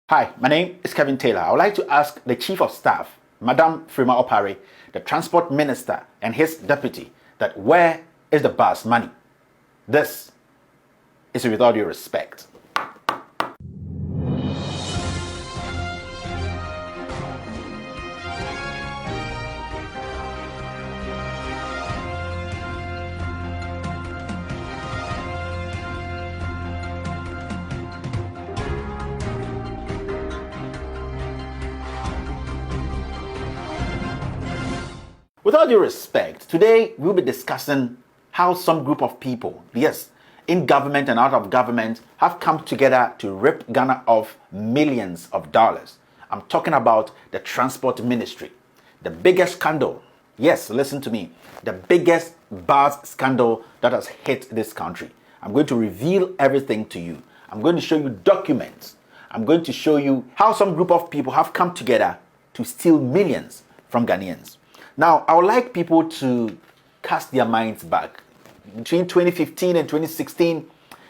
Hi, my name is Kevin Taylor. I would like to ask the Chief of Staff, Madam Freema Opare, the Transport Minister, and his deputy, that where is the bus money? This is with all due respect. With all due respect, today we'll be discussing how some group of people, yes, in government and out of government, have come together to rip Ghana of millions of dollars. I'm talking about the transport ministry. The biggest scandal, yes, listen to me, the biggest bus scandal that has hit this country. I'm going to reveal everything to you. I'm going to show you documents. I'm going to show you how some group of people have come together to steal millions from Ghanaians. Now, I would like people to cast their minds back. Between 2015 and 2016,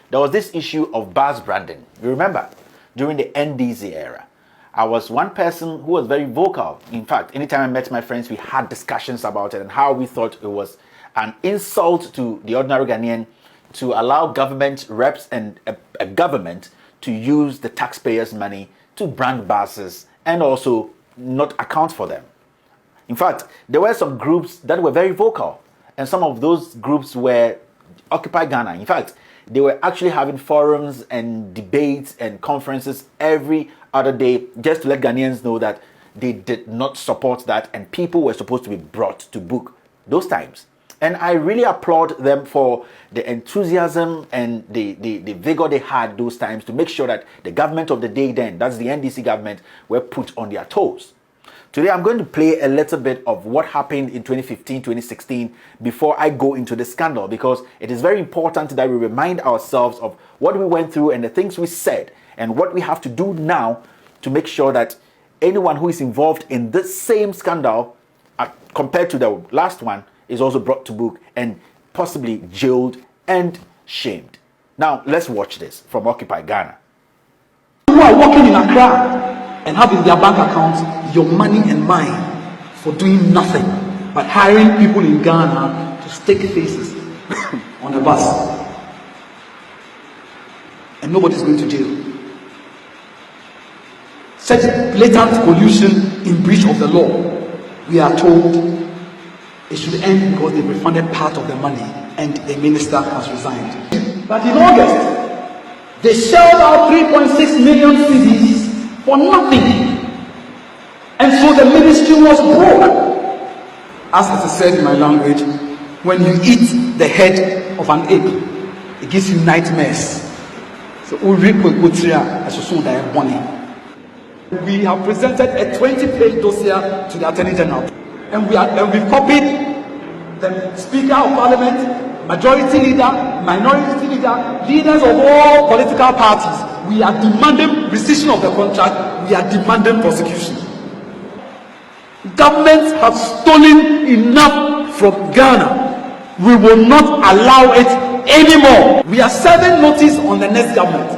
there was this issue of bus branding. You remember, during the NDC era, I was one person who was very vocal. In fact, anytime I met my friends, we had discussions about it and how we thought it was an insult to the ordinary Ghanaian to allow government reps and a government to use the taxpayers' money to brand buses and also not account for them. In fact, there were some groups that were very vocal, and some of those groups were Occupy Ghana. In fact, they were actually having forums and debates and conferences every other day just to let Ghanaians know that they did not support that and people were supposed to be brought to book those times. And I really applaud them for the enthusiasm and the vigor they had those times to make sure that the government of the day then, that's the NDC government, were put on their toes. Today, I'm going to play a little bit of what happened in 2015, 2016 before I go into the scandal, because it is very important that we remind ourselves of what we went through and the things we said and what we have to do now to make sure that anyone who is involved in this same scandal, compared to the last one, is also brought to book and possibly jailed and shamed. Now, let's watch this from Occupy Ghana. Who are working in Accra and have in their bank accounts your money and mine for doing nothing but hiring people in Ghana to stake faces on a bus, and nobody's going to jail. Such blatant collusion in breach of the law, we are told it should end because they refunded part of the money and the minister has resigned. But in August, they shelled out 3.6 million cedis for nothing. And so the ministry was broke. As it is said in my language, when you eat the head of an ape, it gives you nightmares. So we have presented a 20-page dossier to the Attorney General. And we've copied the Speaker of Parliament, Majority Leader, Minority Leader, leaders of all political parties. We are demanding rescission of the contract. We are demanding prosecution. Governments have stolen enough from Ghana. We will not allow it anymore. We are serving notice on the next government,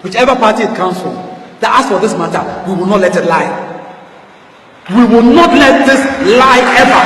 whichever party it comes from, that as for this matter, we will not let it lie. We will not let this lie ever.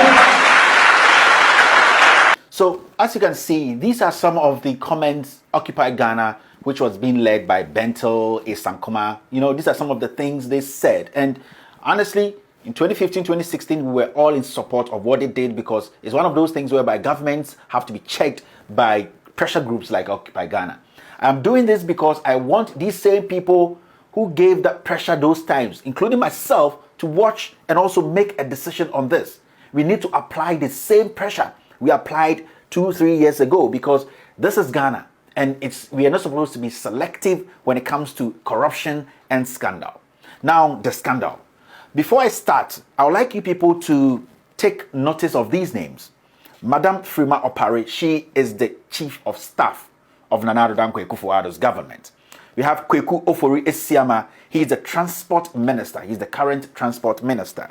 So, as you can see, these are some of the comments Occupy Ghana, which was being led by Bentel, Isankoma. You know, these are some of the things they said. And honestly, in 2015, 2016, we were all in support of what they did, because it's one of those things whereby governments have to be checked by pressure groups like Occupy Ghana. I'm doing this because I want these same people who gave that pressure those times, including myself, to watch and also make a decision on this. We need to apply the same pressure we applied 2-3 years ago, because this is Ghana and we are not supposed to be selective when it comes to corruption and scandal. Now, the scandal. Before I start, I would like you people to take notice of these names. Madam Freema Opare, she is the Chief of Staff of Nana Addo Dankwa Akufo-Addo's government. We have Kweku Ofori-Atta. He is the Transport Minister. He's the current Transport Minister.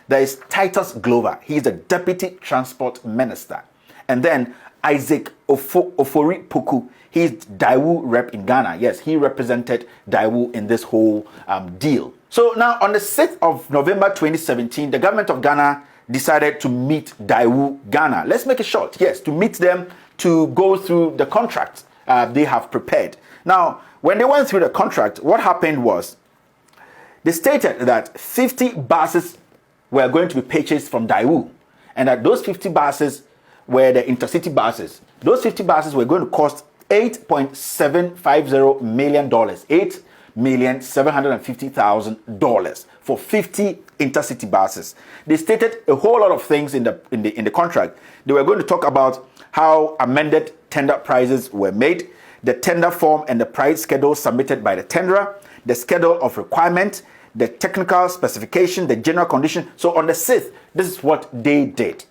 There is Titus Glover. He is the Deputy Transport Minister. And then Isaac Ofori-Atta. He's Daewoo rep in Ghana. Yes, he represented Daewoo in this whole deal. So now on the 6th of November 2017, the government of Ghana decided to meet Daewoo Ghana. Let's make it short. Yes, to meet them to go through the contract they have prepared. Now, when they went through the contract, what happened was they stated that 50 buses were going to be purchased from Daewoo, and that those 50 buses were the intercity buses. Those 50 buses were going to cost $8.750 million, $8,750,000 for 50 intercity buses. They stated a whole lot of things in the contract. They were going to talk about how amended tender prices were made, the tender form and the price schedule submitted by the tenderer, the schedule of requirement, the technical specification, the general condition. So on the 6th, this is what they did.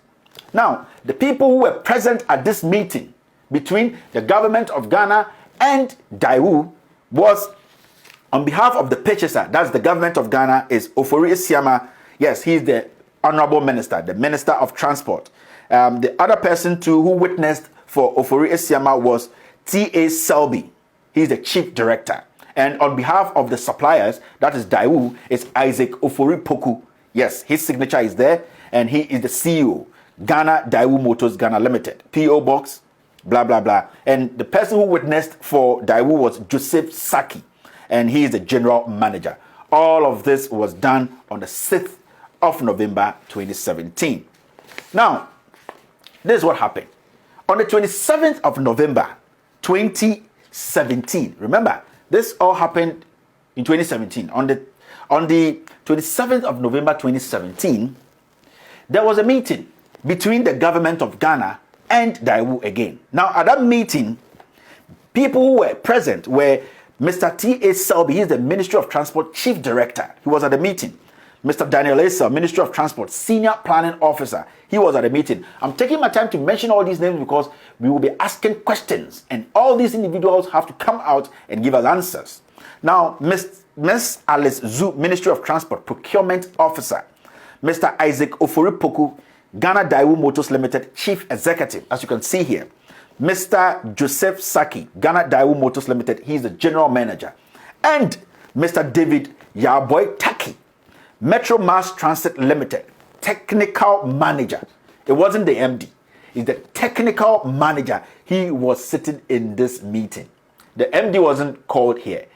Now, the people who were present at this meeting between the government of Ghana and Daewoo was, on behalf of the purchaser, that's the government of Ghana, is Ofori-Atta. Yes, he's the honorable minister, the minister of transport. The other person too who witnessed for Ofori-Atta was T.A. Selby. He's the chief director. And on behalf of the suppliers, that is Daewoo, is Isaac Ofori-Atta. Yes, his signature is there, and he is the CEO, Ghana Daewoo Motors Ghana Limited, P.O. Box, blah, blah, blah. And the person who witnessed for Daewoo was Joseph Saki, and he is the general manager. All of this was done on the 6th of November 2017. Now, this is what happened. On the 27th of November 2017, remember, this all happened in 2017. On the 27th of November 2017, there was a meeting between the government of Ghana and Daewoo again. Now, at that meeting, people who were present were Mr. T.A. Selby, he's the Ministry of Transport Chief Director. He was at the meeting. Mr. Daniel Esel, Ministry of Transport Senior Planning Officer, he was at the meeting. I'm taking my time to mention all these names because we will be asking questions, and all these individuals have to come out and give us answers. Now, Ms. Alice Zu, Ministry of Transport Procurement Officer, Mr. Isaac Ofori-Atta, Ghana Daewoo Motors Limited Chief Executive, as you can see here. Mr. Joseph Saki, Ghana Daewoo Motors Limited, he's the General Manager. And Mr. David Yaboy Taki, Metro Mass Transit Limited, Technical Manager. It wasn't the MD, it's the Technical Manager. He was sitting in this meeting. The MD wasn't called here.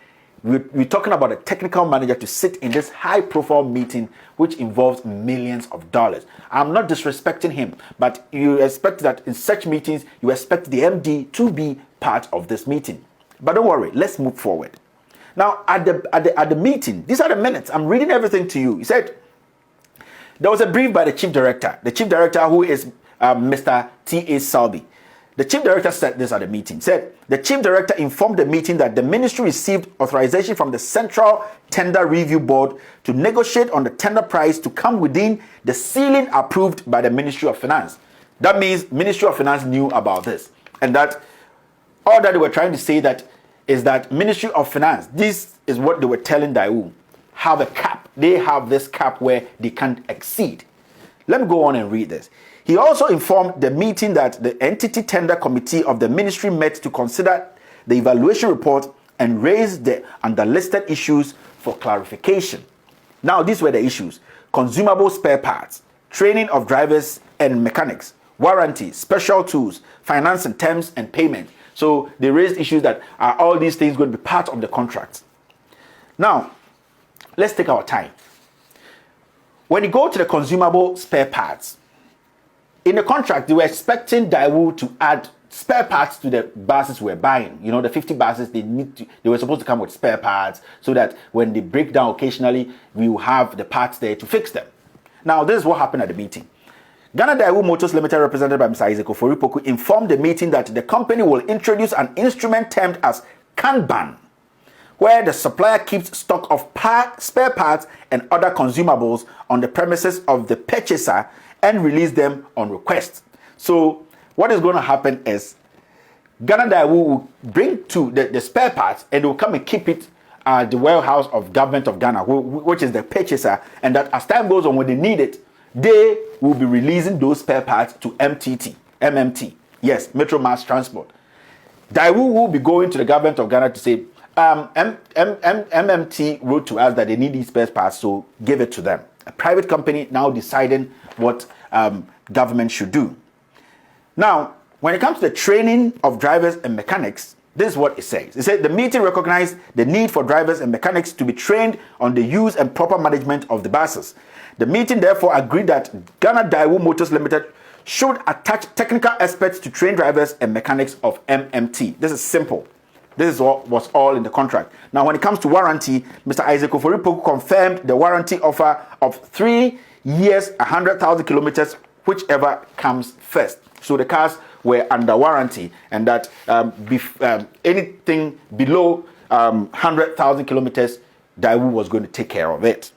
We're talking about a technical manager to sit in this high-profile meeting, which involves millions of dollars. I'm not disrespecting him, but you expect that in such meetings, you expect the MD to be part of this meeting. But don't worry, let's move forward. Now, at the meeting, these are the minutes. I'm reading everything to you. He said there was a brief by the chief director. The chief director, who is Mr. T.A. Selby. The chief director said this at the meeting. Said the chief director informed the meeting that the ministry received authorization from the Central Tender Review Board to negotiate on the tender price to come within the ceiling approved by the Ministry of Finance. That means Ministry of Finance knew about this, and that all that they were trying to say that is that Ministry of Finance, this is what they were telling Daewoo, have a cap. They have this cap where they can't exceed. Let me go on and read this. He also informed the meeting that the entity tender committee of the ministry met to consider the evaluation report and raise the underlisted issues for clarification. Now, these were the issues: consumable spare parts, training of drivers and mechanics, warranty, special tools, financing terms and payment. So they raised issues that are all these things going to be part of the contract. Now, let's take our time. When you go to the consumable spare parts, in the contract, they were expecting Daewoo to add spare parts to the buses we're buying. You know, the 50 buses, they were supposed to come with spare parts so that when they break down occasionally, we will have the parts there to fix them. Now, this is what happened at the meeting. Ghana Daewoo Motors Limited, represented by Mr. Isaac Ofori-Atta, informed the meeting that the company will introduce an instrument termed as Kanban, where the supplier keeps stock of spare parts and other consumables on the premises of the purchaser and release them on request. So what is going to happen is Ghana Daewoo will bring to the spare parts, and they will come and keep it at the warehouse of government of Ghana, which is the purchaser, and that as time goes on, when they need it, they will be releasing those spare parts to MMT. Yes, Metro Mass Transport. Daewoo will be going to the government of Ghana to say, MMT wrote to us that they need these spare parts, so give it to them. A private company now deciding what government should do. Now, when it comes to the training of drivers and mechanics, this is what it says. It said the meeting recognized the need for drivers and mechanics to be trained on the use and proper management of the buses. The meeting therefore agreed that Ghana Daewoo Motors Limited should attach technical experts to train drivers and mechanics of MMT. This is simple. This is what was all in the contract. Now, when it comes to warranty, Mr. Isaac Ofori-Atta confirmed the warranty offer of 3 years, 100,000 kilometers, whichever comes first. So the cars were under warranty, and that anything below 100,000 kilometers, Daewoo was going to take care of it.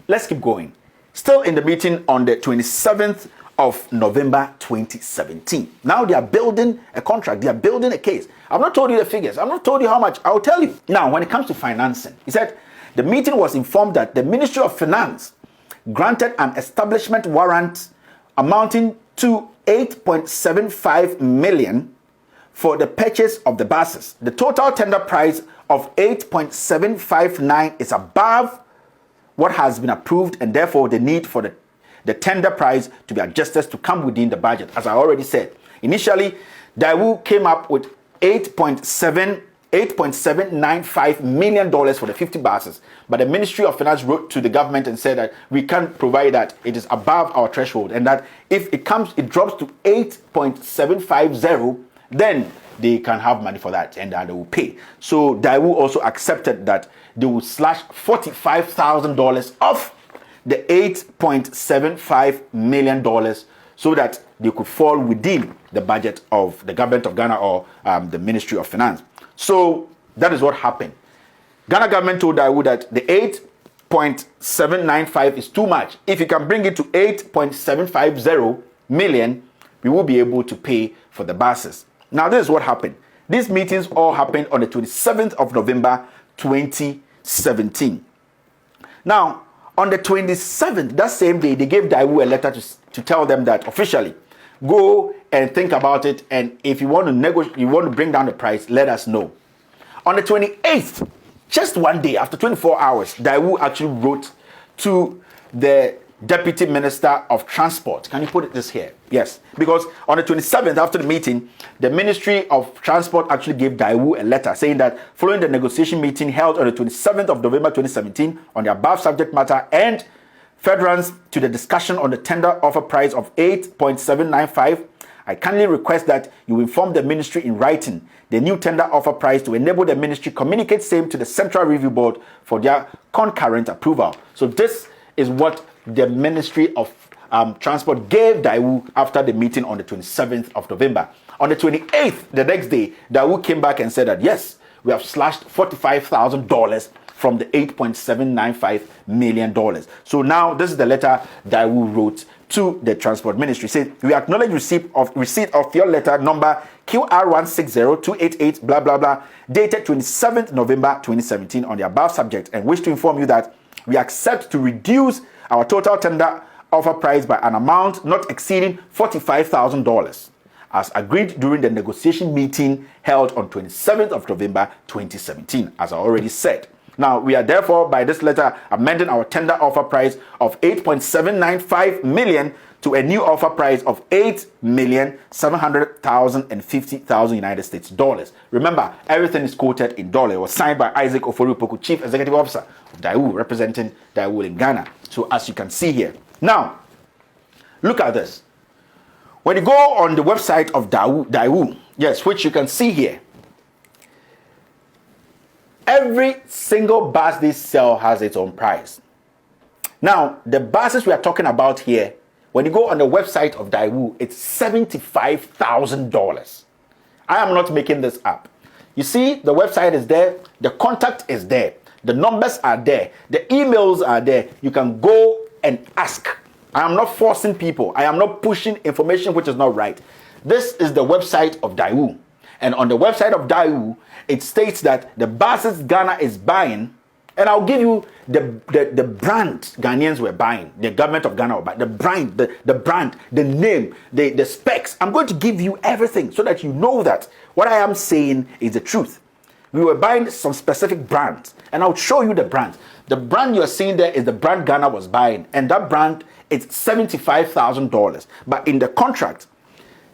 Let's keep going. Still in the meeting on the 27th of November 2017. Now they are building a contract. They are building a case. I've not told you the figures. I've not told you how much. I'll tell you. Now, when it comes to financing, he said the meeting was informed that the Ministry of Finance granted an establishment warrant amounting to 8.75 million for the purchase of the buses. The total tender price of 8.759 is above what has been approved, and therefore the need for the tender price to be adjusted to come within the budget. As I already said, initially, Daewoo came up with $8.795 million for the 50 buses, but the Ministry of Finance wrote to the government and said that we can't provide that. It is above our threshold, and that if it drops to 8.750, then they can have money for that, and they will pay. So Daewoo also accepted that they will slash $45,000 off the $8.75 million so that they could fall within the budget of the government of Ghana or the Ministry of Finance. So that is what happened. Ghana government told Daewoo that the 8.795 is too much. If you can bring it to 8.750 million, we will be able to pay for the buses. Now, this is what happened. These meetings all happened on the 27th of November 2017. Now, on the 27th, that same day, they gave Daewoo a letter to tell them that officially, go and think about it, and if you want to negotiate, you want to bring down the price, let us know. On the 28th, just one day, after 24 hours, Daewoo actually wrote to the Deputy Minister of Transport. Can you put this here? Yes, because on the 27th, after the meeting, the Ministry of Transport actually gave Daewoo a letter saying that following the negotiation meeting held on the 27th of November 2017 on the above subject matter and furtherance to the discussion on the tender offer price of 8.795, I kindly request that you inform the ministry in writing the new tender offer price to enable the ministry communicate same to the Central Review Board for their concurrent approval. So this is what the Ministry of Transport gave Daewoo after the meeting on the 27th of November. On the 28th, the next day, Daewoo came back and said that, yes, we have slashed $45,000 from the $8.795 million. So now this is the letter Daewoo wrote to the Transport Ministry. Said, we acknowledge receipt of your letter number QR160288 blah blah blah dated 27th November 2017 on the above subject and wish to inform you that we accept to reduce our total tender offer price by an amount not exceeding $45,000 as agreed during the negotiation meeting held on 27th of November 2017, as I already said. Now, we are therefore by this letter amending our tender offer price of $8.795 million to a new offer price of $8,700,050 United States dollars. Remember, everything is quoted in dollar. It was signed by Isaac Ofori-Atta, Chief Executive Officer of Daewoo, representing Daewoo in Ghana. So as you can see here. Now, look at this. When you go on the website of Daewoo, yes, which you can see here, every single bus they sell has its own price. Now, the buses we are talking about here, when you go on the website of Daewoo, it's $75,000. I am not making this up. You see, the website is there, the contact is there, the numbers are there, the emails are there. You can go and ask. I am not forcing people. I am not pushing information which is not right. This is the website of Daewoo. And on the website of Daewoo, it states that the buses Ghana is buying, And I'll give you the brand Ghanaians were buying, the government of Ghana were buying, the brand, the name, the specs. I'm going to give you everything so that you know that what I am saying is the truth. We were buying some specific brands, and I'll show you the brand. The brand you're seeing there is the brand Ghana was buying, and that brand is $75,000. But in the contract,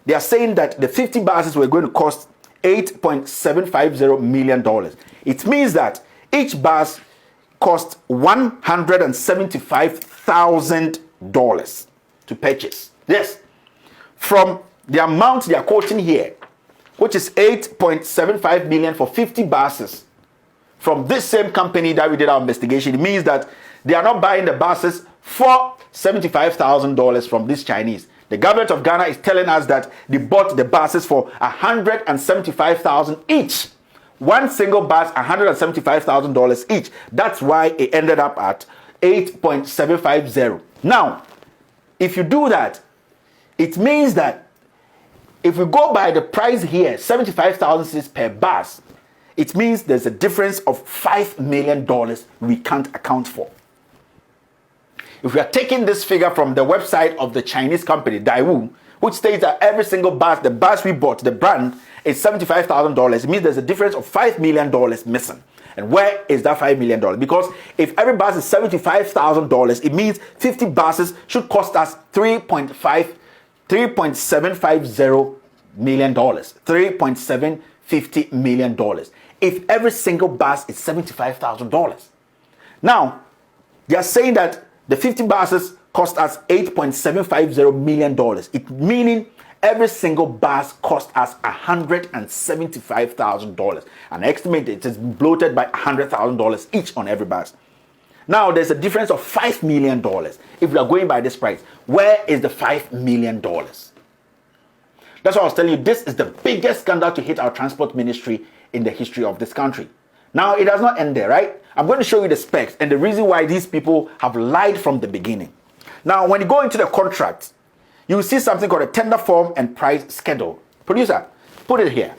they are saying that the 50 buses were going to cost $8.750 million. It means that each bus cost $175,000 to purchase. Yes, from the amount they are quoting here, which is $8.75 million for 50 buses, from this same company that we did our investigation, it means that they are not buying the buses for $75,000 from these Chinese. The government of Ghana is telling us that they bought the buses for $175,000 each. One single bus, $175,000 each. That's why it ended up at 8.750. Now, if you do that, it means that if we go by the price here, 75,000 per bus, it means there's a difference of $5 million we can't account for. If we are taking this figure from the website of the Chinese company, Daewoo, which states that every single bus, the bus we bought, the brand, is $75,000, it means there's a difference of $5 million missing. And where is that $5 million? Because if every bus is $75,000, it means 50 buses should cost us $3.750 million. $3.750 million. If every single bus is $75,000. Now, they are saying that the 50 buses cost us $8.750 million. It meaning every single bus cost us $175,000. An estimate it is bloated by $100,000 each on every bus. Now there's a difference of $5 million. If we are going by this price, where is the $5 million? That's what I was telling you. This is the biggest scandal to hit our transport ministry in the history of this country. Now, it does not end there, right? I'm going to show you the specs and the reason why these people have lied from the beginning. Now, when you go into the contract, you will see something called a tender form and price schedule. Producer, put it here.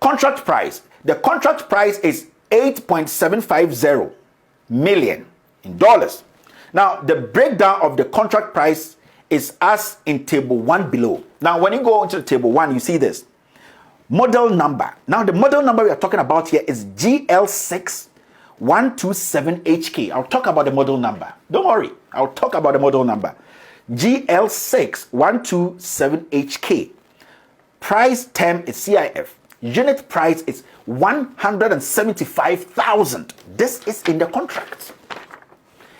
Contract price. The contract price is $8.750 million in dollars. Now, the breakdown of the contract price is as in table 1 below. Now, when you go into table 1, you see this. Model number. Now, the model number we are talking about here is GL6127HK. I'll talk about the model number. Don't worry. I'll talk about the model number. GL6127HK. Price term is CIF. Unit price is 175,000. This is in the contract.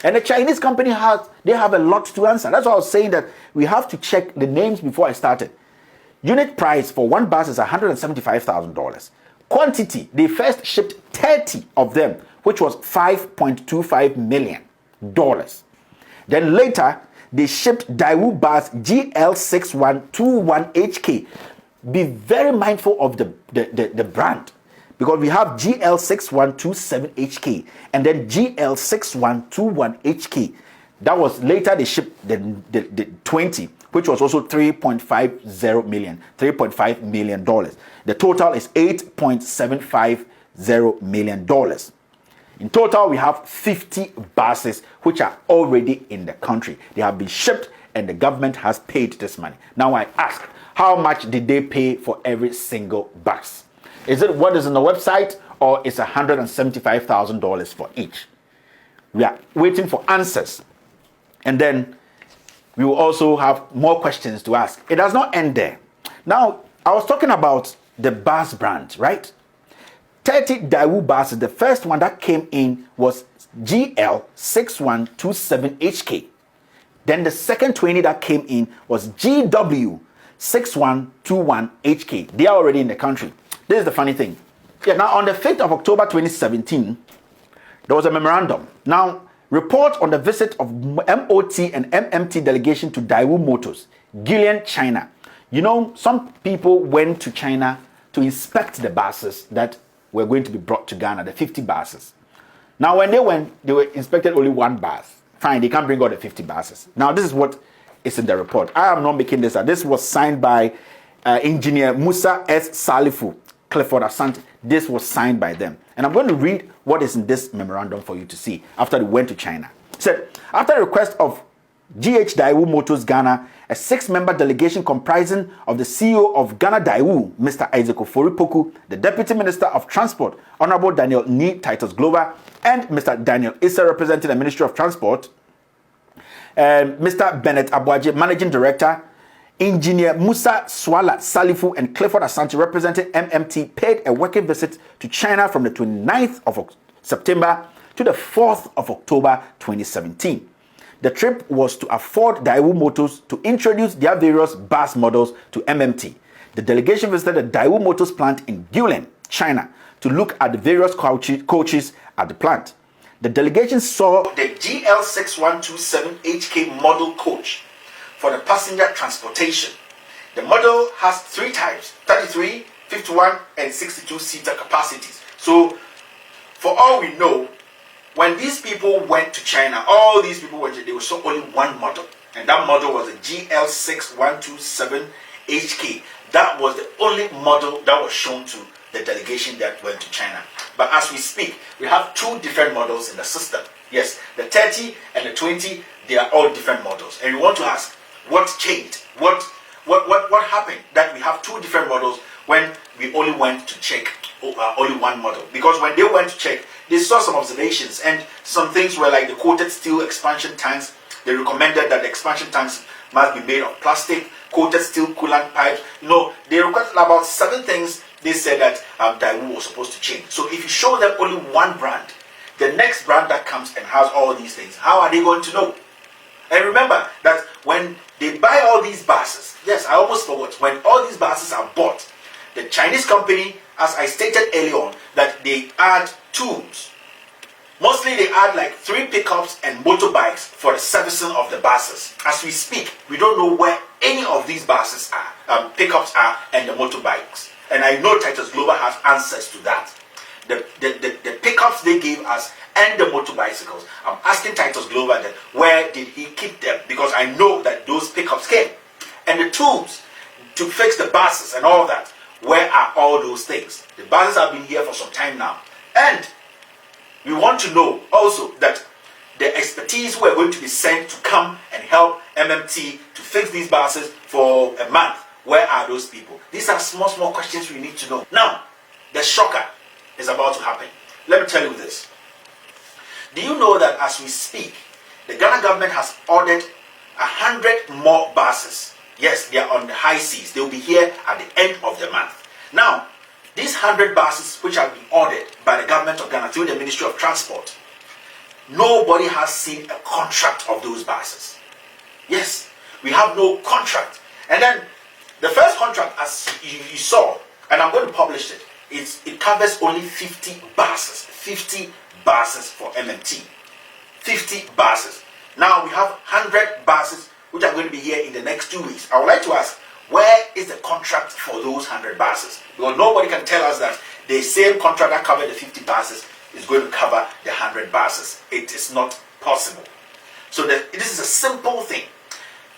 And the Chinese company have a lot to answer. That's why I was saying that we have to check the names before I started. Unit price for one bus is $175,000. Quantity, they first shipped 30 of them, which was $5.25 million. Then later, they shipped Daewoo bus GL6121HK. Be very mindful of the brand, because we have GL6127HK and then GL6121HK. That was later they shipped the 20, which was also $3.50 million, $3.5 million. The total is $8.750 million. In total, we have 50 buses which are already in the country. They have been shipped and the government has paid this money. Now I ask, how much did they pay for every single bus? Is it what is on the website, or is $175,000 for each? We are waiting for answers. And then we will also have more questions to ask. It does not end there. Now, I was talking about the bus brand, right? 30 Daewoo buses. The first one that came in was GL6127HK. Then the second 20 that came in was GW6121HK. They are already in the country. This is the funny thing. Yeah, now on the 5th of October 2017, there was a memorandum. Now, report on the visit of MOT and MMT delegation to Daewoo Motors, Guilin, China. You know, some people went to China to inspect the buses that were going to be brought to Ghana, the 50 buses. Now, when they went, they were inspected only one bus. Fine, they can't bring all the 50 buses. Now, this is what is in the report. I am not making this up. This was signed by engineer Musa S. Salifu, Clifford Asante. this was signed by them. And I'm going to read what is in this memorandum for you to see after they went to China. It said, after the request of GH Daewoo Motors Ghana, a 6-member delegation comprising of the CEO of Ghana Daewoo, Mr. Isaac Ofori-Poku, the Deputy Minister of Transport, Honorable Daniel Ni Titus Glover, and Mr. Daniel Issa, representing the Ministry of Transport, Mr. Bennett Abuaje, Managing Director, Engineer Musa Swala Salifu, and Clifford Asante, representing MMT, paid a working visit to China from the 29th of September to the 4th of October 2017. The trip was to afford Daewoo Motors to introduce their various bus models to MMT. The delegation visited the Daewoo Motors plant in Guilin, China, to look at the various coaches at the plant. The delegation saw the GL6127HK model coach for the passenger transportation. The model has 3 types, 33, 51, and 62-seater capacities. So, for all we know, when these people went to China, all these people went to, they saw only one model, and that model was a GL6127HK. That was the only model that was shown to the delegation that went to China. But as we speak, we have 2 different models in the system. Yes, the 30 and the 20, they are all different models. And we want to ask, what changed? What happened that we have 2 different models when we only went to check only one model? Because when they went to check, they saw some observations, and some things were like the coated steel expansion tanks. They recommended that the expansion tanks must be made of plastic, coated steel coolant pipes. They requested about 7 things they said that Daewoo was supposed to change. So if you show them only one brand, the next brand that comes and has all these things, how are they going to know? And remember that when they buy all these buses, yes, I almost forgot, when all these buses are bought, the Chinese company, as I stated earlier on, that they add tools. Mostly they add like 3 pickups and motorbikes for the servicing of the buses. As we speak, we don't know where any of these buses are, pickups are, and the motorbikes. And I know Titus Global has answers to that. The pickups they gave us and the motorbicycles, I'm asking Titus Global that where did he keep them? Because I know that those pickups came. And the tools to fix the buses and all that, where are all those things? The buses have been here for some time now. And we want to know also that the expertise who are going to be sent to come and help MMT to fix these buses for a month, where are those people? These are small questions we need to know. Now, the shocker is about to happen. Let me tell you this. Do you know that as we speak, the Ghana government has ordered 100 more buses? Yes, they are on the high seas. They will be here at the end of the month. Now, these 100 buses which have been ordered by the government of Ghana through the Ministry of Transport, nobody has seen a contract of those buses. Yes, we have no contract. And then the first contract, as you saw, and I'm going to publish it, it covers only 50 buses. 50 buses for MMT. 50 buses. Now we have 100 buses which are going to be here in the next 2 weeks. I would like to ask, where is the contract for those 100 buses? Because nobody can tell us that the same contract that covered the 50 buses is going to cover the 100 buses. It is not possible. So this is a simple thing.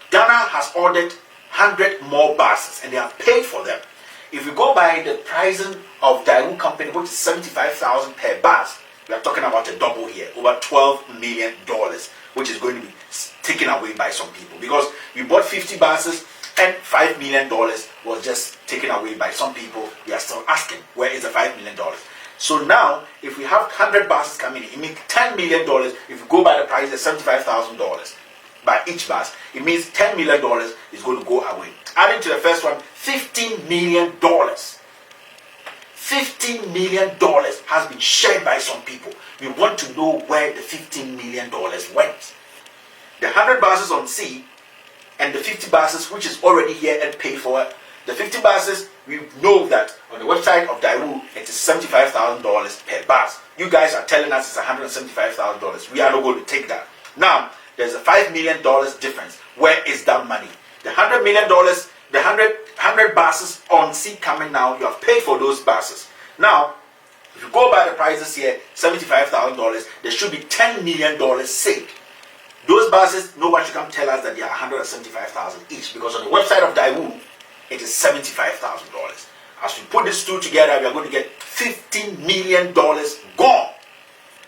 Ghana has ordered 100 more buses and they have paid for them. If you go by the pricing of Daewoo Company, which is $75,000 per bus, we are talking about a double here, over $12 million, which is going to be taken away by some people. Because we bought 50 buses and $5 million was just taken away by some people. We are still asking, where is the $5 million? So now, if we have 100 buses coming in, it means $10 million. If you go by the price of $75,000 by each bus, it means $10 million is going to go away. Adding to the first one, $15 million. $15 million has been shared by some people. We want to know where the $15 million went. The 100 buses on sea and the 50 buses which is already here and paid for. The 50 buses, we know that on the website of Daewoo, it is $75,000 per bus. You guys are telling us it's $175,000. We are not going to take that. Now, there's a $5 million difference. Where is that money? The $100 million, the 100 buses on sea coming now, you have paid for those buses. Now, if you go by the prices here, $75,000, there should be $10 million saved. Those buses, nobody should come tell us that they are $175,000 each, because on the website of Daewoo, it is $75,000. As we put these two together, we are going to get $15 million gone.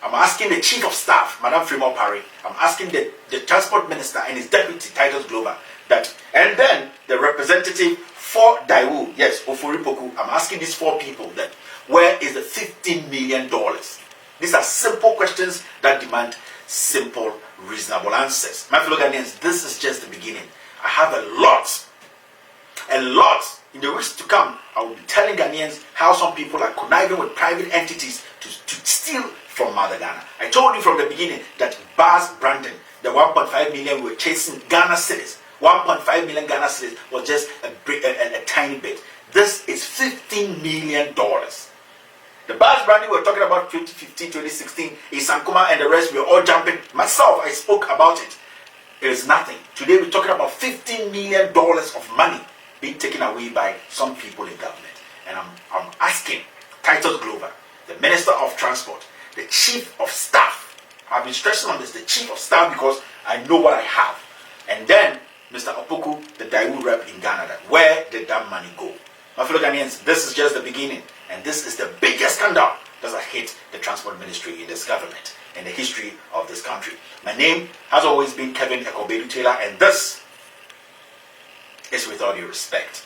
I'm asking the chief of staff, Madam Fremont Parry. I'm asking the transport minister and his deputy, Titus Glover, that, and then the representative for Daewoo, yes, Ofori-Poku. I'm asking these four people that, where is the $15 million? These are simple questions that demand simple, reasonable answers. My fellow Ghanaians, this is just the beginning. I have a lot in the weeks to come. I will be telling Ghanaians how some people are conniving with private entities to steal from Mother Ghana. I told you from the beginning that Bas Brandon, the 1.5 million we were chasing Ghana cedis, 1.5 million Ghana cedis was just a tiny bit. This is $15 million. The Bas Brandon we were talking about 2015, 2016, Isankuma and the rest, we were all jumping. Myself, I spoke about it. It is nothing. Today we're talking about $15 million of money being taken away by some people in government. And I'm asking Titus Glover, the Minister of Transport, the Chief of Staff. I've been stressing on this, the Chief of Staff, because I know what I have. And then Mr. Opoku, the Daewoo rep in Ghana, that where did that money go? My fellow Ghanaians, this is just the beginning. And this is the biggest scandal that has hit the transport ministry in this government, in the history of this country. My name has always been Kevin Ekobedu Taylor, and this is With All Due Respect.